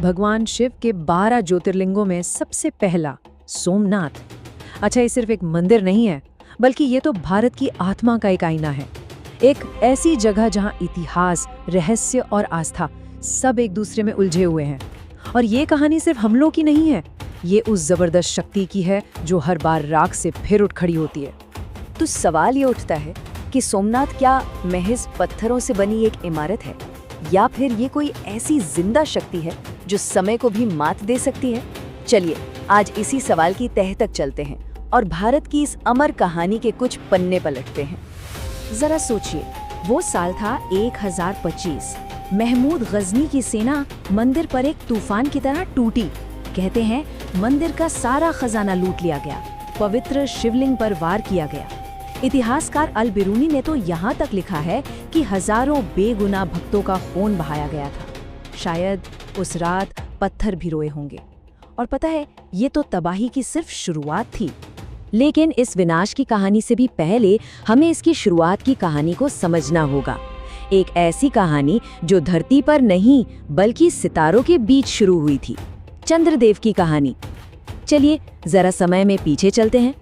भगवान शिव के 12 ज्योतिर्लिंगों में सबसे पहला सोमनाथ। अच्छा, ये सिर्फ एक मंदिर नहीं है, बल्कि ये तो भारत की आत्मा का एक आईना है। एक ऐसी जगह जहां इतिहास, रहस्य और आस्था सब एक दूसरे में उलझे हुए हैं। और ये कहानी सिर्फ हमलों की नहीं है, ये उस जबरदस्त शक्ति की है जो हर बार राख से फिर उठ खड़ी होती है। तो सवाल ये उठता है कि सोमनाथ क्या महज पत्थरों से बनी एक इमारत है, या फिर ये कोई ऐसी जिंदा शक्ति है जो समय को भी मात दे सकती है? चलिए आज इसी सवाल की तह तक चलते हैं और भारत की इस अमर कहानी के कुछ पन्ने पलटते हैं। जरा सोचिए, वो साल था 1025। महमूद गजनी की सेना मंदिर पर एक तूफान की तरह टूटी। कहते हैं मंदिर का सारा खजाना लूट लिया गया, पवित्र शिवलिंग पर वार किया गया। इतिहासकार अल बिरूनी ने तो यहाँ तक लिखा है कि हजारों बेगुनाह भक्तों का खून बहाया गया था। शायद उस रात पत्थर भी रोए होंगे। और पता है, ये तो तबाही की सिर्फ शुरुआत थी। लेकिन इस विनाश की कहानी से भी पहले हमें इसकी शुरुआत की कहानी को समझना होगा। एक ऐसी कहानी जो धरती पर नहीं बल्कि सितारों के बीच शुरू हुई थी। चंद्रदेव की कहानी। चलिए जरा समय में पीछे चलते हैं।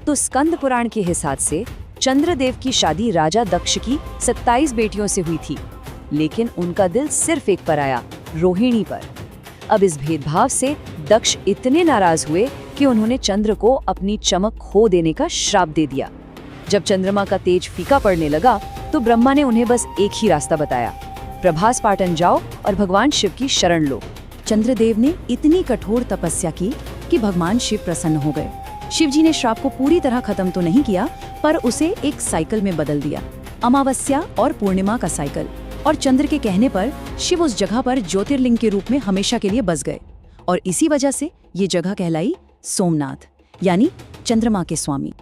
तो स्कंद पुराण के हिसाब से चंद्रदेव की शादी राजा दक्ष की 27 बेटियों से हुई थी, लेकिन उनका दिल सिर्फ एक पर आया, रोहिणी पर। अब इस भेदभाव से दक्ष इतने नाराज हुए कि उन्होंने चंद्र को अपनी चमक खो देने का श्राप दे दिया। जब चंद्रमा का तेज फीका पड़ने लगा तो ब्रह्मा ने उन्हें बस एक ही रास्ता बताया, प्रभास पाटन जाओ और भगवान शिव की शरण लो। चंद्रदेव ने इतनी कठोर तपस्या की कि भगवान शिव प्रसन्न हो गए। शिवजी ने श्राप को पूरी तरह खत्म तो नहीं किया, पर उसे एक साइकिल में बदल दिया, अमावस्या और पूर्णिमा का साइकिल। और चंद्र के कहने पर शिव उस जगह पर ज्योतिर्लिंग के रूप में हमेशा के लिए बस गए। और इसी वजह से ये जगह कहलाई सोमनाथ, यानी चंद्रमा के स्वामी।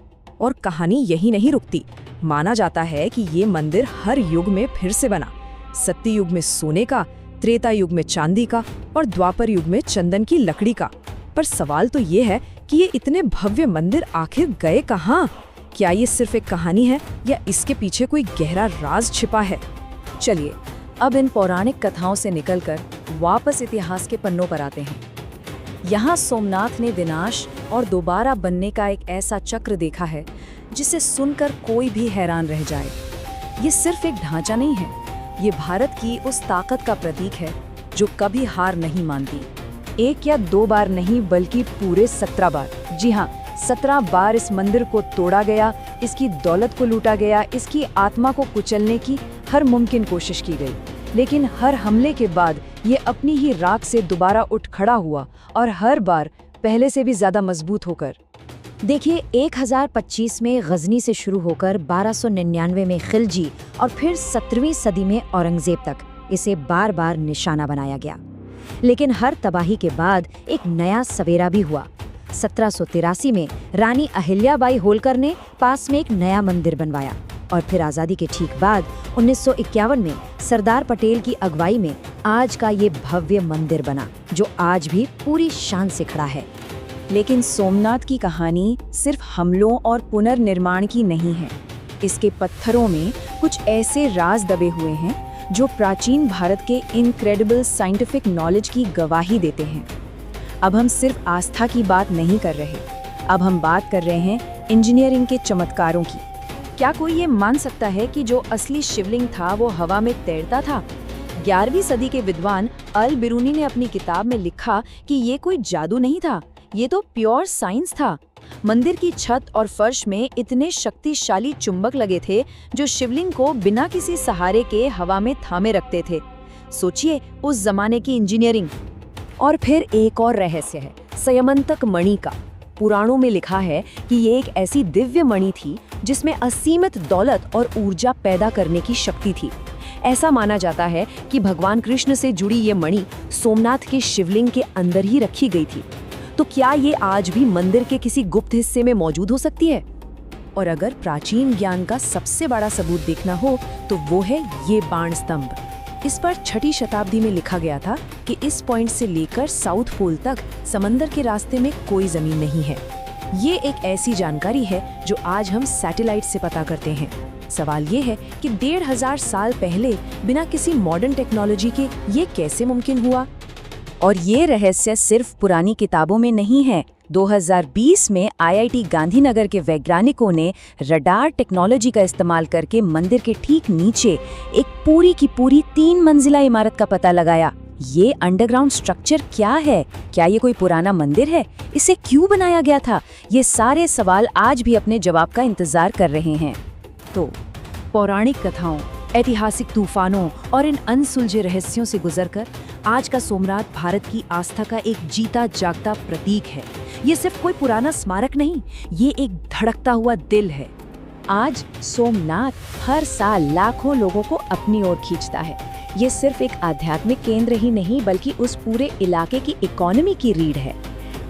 और कहानी यही नहीं रुकती। माना जाता है कि ये मंदिर हर युग में फिर से बना। सत्य युग में सोने का, त्रेता युग में चांदी का और द्वापर युग में चंदन की लकड़ी का। पर सवाल तो ये है कि ये इतने भव्य मंदिर आखिर गए कहाँ? क्या ये सिर्फ एक कहानी है या इसके पीछे कोई गहरा राज छिपा है? चलिए अब इन पौराणिक कथाओं से निकलकर वापस इतिहास के पन्नों पर आते हैं। यहाँ सोमनाथ ने विनाश और दोबारा बनने का एक ऐसा चक्र देखा है जिसे सुनकर कोई भी हैरान रह जाए। ये सिर्फ एक ढांचा नहीं है, ये भारत की उस ताकत का प्रतीक है जो कभी हार नहीं मानती। एक या दो बार नहीं बल्कि पूरे 17 बार, जी हाँ 17 बार इस मंदिर को तोड़ा गया, इसकी दौलत को लूटा गया, इसकी आत्मा को कुचलने की हर मुमकिन कोशिश की गई। लेकिन हर हमले के बाद ये अपनी ही राख से दोबारा उठ खड़ा हुआ, और हर बार पहले से भी ज्यादा मजबूत होकर। देखिए 1025 में गजनी से शुरू होकर 1299 में खिलजी और फिर 17वीं सदी में औरंगजेब तक इसे बार बार निशाना बनाया गया। लेकिन हर तबाही के बाद एक नया सवेरा भी हुआ। 1783 में रानी अहिल्याबाई होलकर ने पास में एक नया मंदिर बनवाया, और फिर आज़ादी के ठीक बाद 1951 में सरदार पटेल की अगुवाई में आज का ये भव्य मंदिर बना, जो आज भी पूरी शान से खड़ा है। लेकिन सोमनाथ की कहानी सिर्फ हमलों और पुनर्निर्माण की नहीं है। इसके पत्थरों में कुछ ऐसे राज दबे हुए हैं जो प्राचीन भारत के इनक्रेडिबल साइंटिफिक नॉलेज की गवाही देते हैं। अब हम सिर्फ आस्था की बात नहीं कर रहे, अब हम बात कर रहे हैं इंजीनियरिंग के चमत्कारों की। क्या कोई ये मान सकता है कि जो असली शिवलिंग था वो हवा में तैरता था? 11वीं सदी के विद्वान अल बिरूनी ने अपनी किताब में लिखा कि ये कोई जादू नहीं था, ये तो प्योर साइंस था। मंदिर की छत और फर्श में इतने शक्तिशाली चुंबक लगे थे जो शिवलिंग को बिना किसी सहारे के हवा में थामे रखते थे। सोचिए उस जमाने की इंजीनियरिंग। और फिर एक और रहस्य है संयमंतक मणि का। पुराणों में लिखा है कि ये एक ऐसी दिव्य मणि थी जिसमें असीमित दौलत और ऊर्जा पैदा करने की शक्ति थी। ऐसा माना जाता है कि भगवान कृष्ण से जुड़ी ये मणि सोमनाथ के शिवलिंग के अंदर ही रखी गई थी। तो क्या ये आज भी मंदिर के किसी गुप्त हिस्से में मौजूद हो सकती है? और अगर प्राचीन ज्ञान का सबसे बड़ा सबूत देखना हो तो वो है ये बाण स्तंभ। इस पर 6ठी शताब्दी में लिखा गया था कि इस पॉइंट से लेकर साउथ पोल तक समंदर के रास्ते में कोई जमीन नहीं है। ये एक ऐसी जानकारी है जो आज हम सैटेलाइट से पता करते हैं। सवाल ये है कि 1500 साल पहले बिना किसी मॉडर्न टेक्नोलॉजी के ये कैसे मुमकिन हुआ? और ये रहस्य सिर्फ पुरानी किताबों में नहीं है। 2020 में IIT गांधीनगर के वैज्ञानिकों ने रडार टेक्नोलॉजी का इस्तेमाल करके मंदिर के ठीक नीचे एक पूरी की पूरी 3 मंजिला इमारत का पता लगाया। ये अंडरग्राउंड स्ट्रक्चर क्या है? क्या ये कोई पुराना मंदिर है? इसे क्यों बनाया गया था? ये सारे सवाल आज भी अपने जवाब का इंतजार कर रहे हैं। तो पौराणिक कथाओं, ऐतिहासिक तूफानों और इन अनसुलझे रहस्यों से गुजरकर आज का सोमनाथ भारत की आस्था का एक जीता जागता प्रतीक है। ये सिर्फ कोई पुराना स्मारक नहीं, ये एक धड़कता हुआ दिल है। आज सोमनाथ हर साल लाखों लोगों को अपनी ओर खींचता है। ये सिर्फ एक आध्यात्मिक केंद्र ही नहीं बल्कि उस पूरे इलाके की इकोनॉमी की रीढ़ है।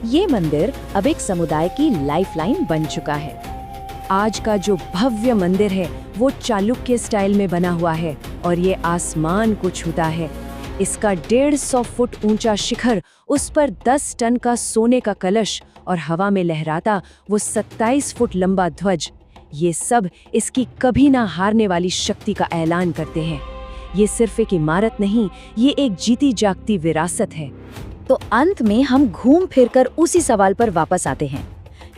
ये मंदिर अब एक समुदाय की लाइफलाइन बन चुका है। आज का जो भव्य मंदिर है वो चालुक्य स्टाइल में बना हुआ है और ये आसमान को छूता है। इसका 150 फुट ऊंचा शिखर, उस पर 10 टन का सोने का कलश और हवा में लहराता वो 27 फुट लंबा ध्वज, ये सब इसकी कभी ना हारने वाली शक्ति का ऐलान करते हैं। ये सिर्फ एक इमारत नहीं, ये एक जीती जागती विरासत है। तो अंत में हम घूम फिरकर उसी सवाल पर वापस आते हैं,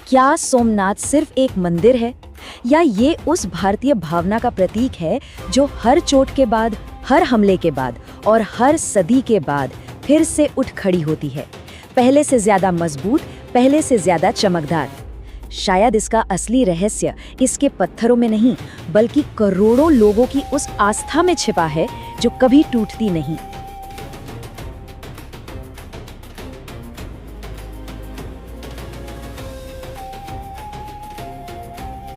क्या सोमनाथ सिर्फ एक मंदिर है या ये उस भारतीय भावना का प्रतीक है जो हर चोट के बाद, हर हमले के बाद और हर सदी के बाद फिर से उठ खड़ी होती है, पहले से ज्यादा मजबूत, पहले से ज्यादा चमकदार। शायद इसका असली रहस्य इसके पत्थरों में नहीं बल्कि करोड़ों लोगों की उस आस्था में छिपा है जो कभी टूटती नहीं।